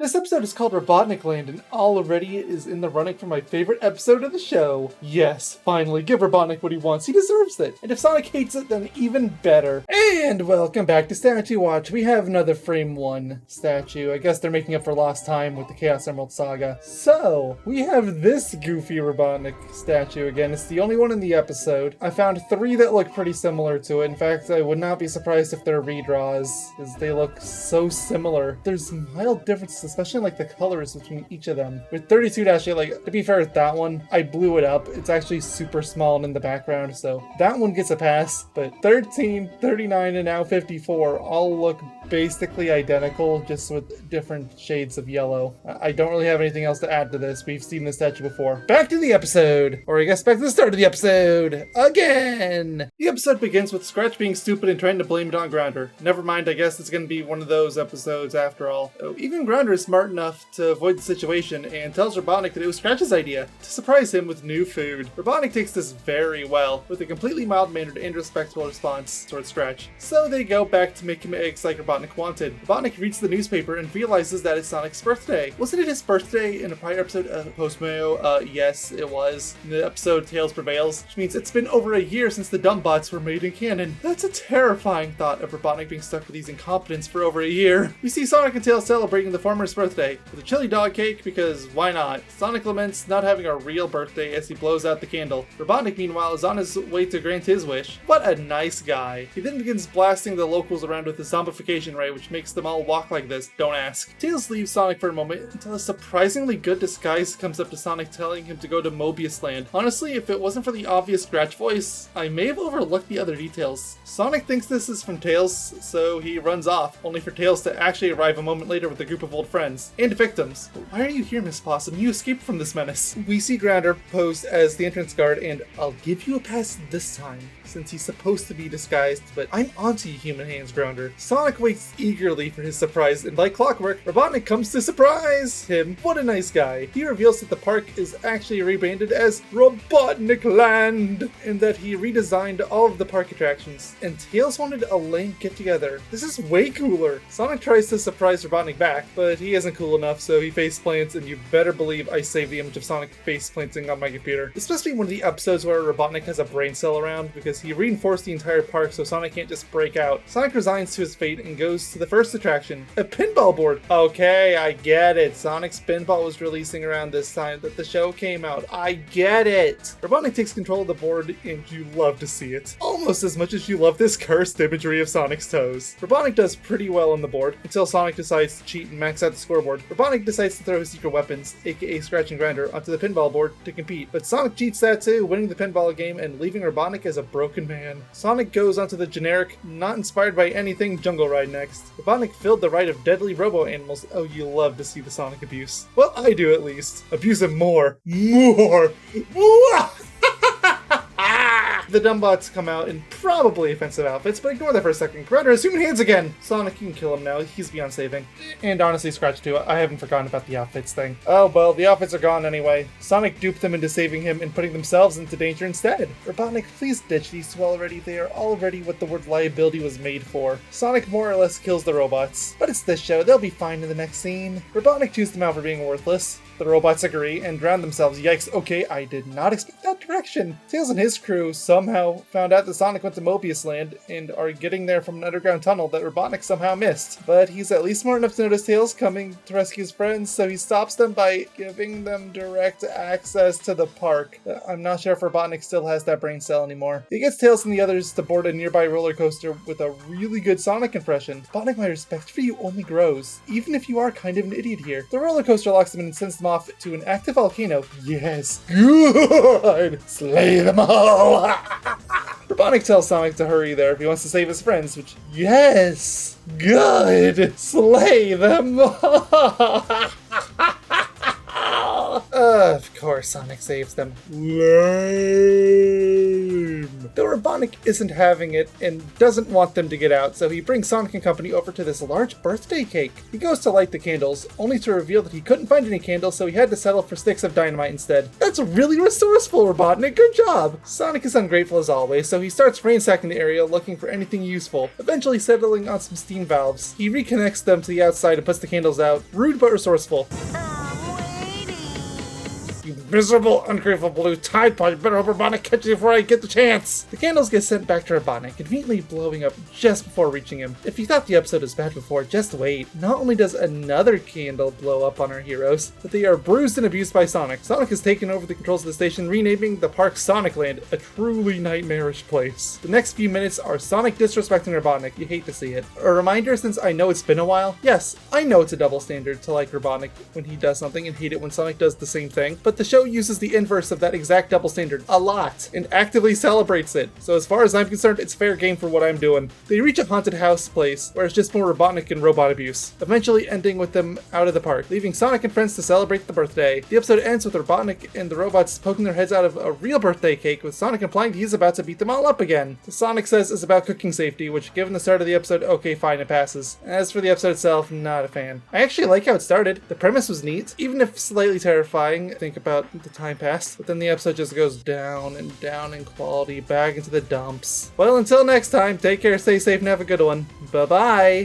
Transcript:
This episode is called Robotnikland and already is in the running for my favorite episode of the show. Yes, finally, give Robotnik what he wants. He deserves it. And if Sonic hates it, then even better. And welcome back to Statue Watch. We have another Frame 1 statue. I guess they're making up for lost time with the Chaos Emerald Saga. So, we have this goofy Robotnik statue again. It's the only one in the episode. I found 3 that look pretty similar to it. In fact, I would not be surprised if they're redraws, as they look so similar. There's mild differences, especially like the colors between each of them. With 32-8, like, to be fair with that one, I blew it up. It's actually super small and in the background, so that one gets a pass. But 13, 39, and now 54 all look basically identical, just with different shades of yellow. I don't really have anything else to add to this. We've seen this statue before. Back to the episode! Or I guess back to the start of the episode! Again! The episode begins with Scratch being stupid and trying to blame it on Grounder. Never mind, I guess it's gonna be one of those episodes after all. Oh, even Grounder is smart enough to avoid the situation and tells Robotnik that it was Scratch's idea to surprise him with new food. Robotnik takes this very well, with a completely mild-mannered and respectful response towards Scratch. So they go back to make him eggs like Robotnik wanted. Robotnik reads the newspaper and realizes that it's Sonic's birthday. Wasn't it his birthday in a prior episode of Post-Mayo? Yes, it was. In the episode Tails Prevails, which means it's been over a year since the dumb bots were made in canon. That's a terrifying thought of Robotnik being stuck with these incompetents for over a year. We see Sonic and Tails celebrating the former's birthday with a chili dog cake because why not? Sonic laments not having a real birthday as he blows out the candle. Robotnik, meanwhile, is on his way to grant his wish. What a nice guy. He then begins blasting the locals around with his zombification ray, which makes them all walk like this. Don't ask. Tails leaves Sonic for a moment until a surprisingly good disguise comes up to Sonic telling him to go to Mobiusland. Honestly, if it wasn't for the obvious Scratch voice, I may have overlooked the other details. Sonic thinks this is from Tails, so he runs off, only for Tails to actually arrive a moment later with a group of old friends and victims. But why are you here, Miss Possum? You escaped from this menace. We see Grounder posed as the entrance guard, and I'll give you a pass this time, since he's supposed to be disguised, but I'm onto you, Human Hands, Grounder. Sonic waits eagerly for his surprise, and like clockwork, Robotnik comes to surprise him. What a nice guy. He reveals that the park is actually rebranded as Robotnikland, and that he redesigned all of the park attractions, and Tails wanted a lame get-together. This is way cooler. Sonic tries to surprise Robotnik back, but he isn't cool enough, so he faceplants, and you better believe I saved the image of Sonic faceplanting on my computer. This must be one of the episodes where Robotnik has a brain cell around, because he reinforced the entire park so Sonic can't just break out. Sonic resigns to his fate and goes to the first attraction, a pinball board. Okay, I get it. Sonic's pinball was releasing around this time that the show came out. I get it. Robotnik takes control of the board, and you love to see it. Almost as much as you love this cursed imagery of Sonic's toes. Robotnik does pretty well on the board until Sonic decides to cheat and max out the scoreboard. Robotnik decides to throw his secret weapons, aka Scratch and Grounder, onto the pinball board to compete. But Sonic cheats that too, winning the pinball game and leaving Robotnik as a broken man. Sonic goes onto the generic, not inspired by anything jungle ride next. Robotnik filled the ride of deadly robo-animals. Oh, you love to see the Sonic abuse. Well, I do at least. Abuse him more. More! The dumb bots come out in probably offensive outfits, but ignore that for a second. Grounder has human hands again! Sonic, you can kill him now. He's beyond saving. And honestly, Scratch too. I haven't forgotten about the outfits thing. Oh, well, the outfits are gone anyway. Sonic duped them into saving him and putting themselves into danger instead. Robotnik, please ditch these two already. They are already what the word liability was made for. Sonic more or less kills the robots. But it's this show. They'll be fine in the next scene. Robotnik chews them out for being worthless. The robots agree and drown themselves. Yikes, okay, I did not expect that direction. Tails and his crew somehow found out that Sonic went to Mobiusland and are getting there from an underground tunnel that Robotnik somehow missed. But he's at least smart enough to notice Tails coming to rescue his friends, so he stops them by giving them direct access to the park. I'm not sure if Robotnik still has that brain cell anymore. He gets Tails and the others to board a nearby roller coaster with a really good Sonic impression. Robotnik, my respect for you only grows, even if you are kind of an idiot here. The roller coaster locks them in and sends them off to an active volcano. Yes, good! Slay them all! Robotnik tells Sonic to hurry there if he wants to save his friends, which, yes, good! Slay them all! Of course Sonic saves them. Lame! The Robotnik isn't having it and doesn't want them to get out, so he brings Sonic and company over to this large birthday cake. He goes to light the candles, only to reveal that he couldn't find any candles, so he had to settle for sticks of dynamite instead. That's really resourceful, Robotnik, good job! Sonic is ungrateful as always, so he starts ransacking the area looking for anything useful, eventually settling on some steam valves. He reconnects them to the outside and puts the candles out. Rude but resourceful. You miserable, ungrateful blue Tide Pod, you better hope Robotnik catches you before I get the chance! The candles get sent back to Robotnik, conveniently blowing up just before reaching him. If you thought the episode was bad before, just wait. Not only does another candle blow up on our heroes, but they are bruised and abused by Sonic. Sonic has taken over the controls of the station, renaming the park Sonicland, a truly nightmarish place. The next few minutes are Sonic disrespecting Robotnik. You hate to see it. A reminder, since I know it's been a while, yes, I know it's a double standard to like Robotnik when he does something and hate it when Sonic does the same thing, but the show uses the inverse of that exact double standard a lot and actively celebrates it. So as far as I'm concerned, it's fair game for what I'm doing. They reach a haunted house place where it's just more Robotnik and robot abuse, eventually ending with them out of the park, leaving Sonic and friends to celebrate the birthday. The episode ends with Robotnik and the robots poking their heads out of a real birthday cake, with Sonic implying he's about to beat them all up again. The Sonic says is about cooking safety, which given the start of the episode, okay fine, it passes. As for the episode itself, not a fan. I actually like how it started. The premise was neat, even if slightly terrifying. Think about the time passed, but then the episode just goes down and down in quality, back into the dumps. Well, until next time, take care, stay safe, and have a good one. Bye-bye!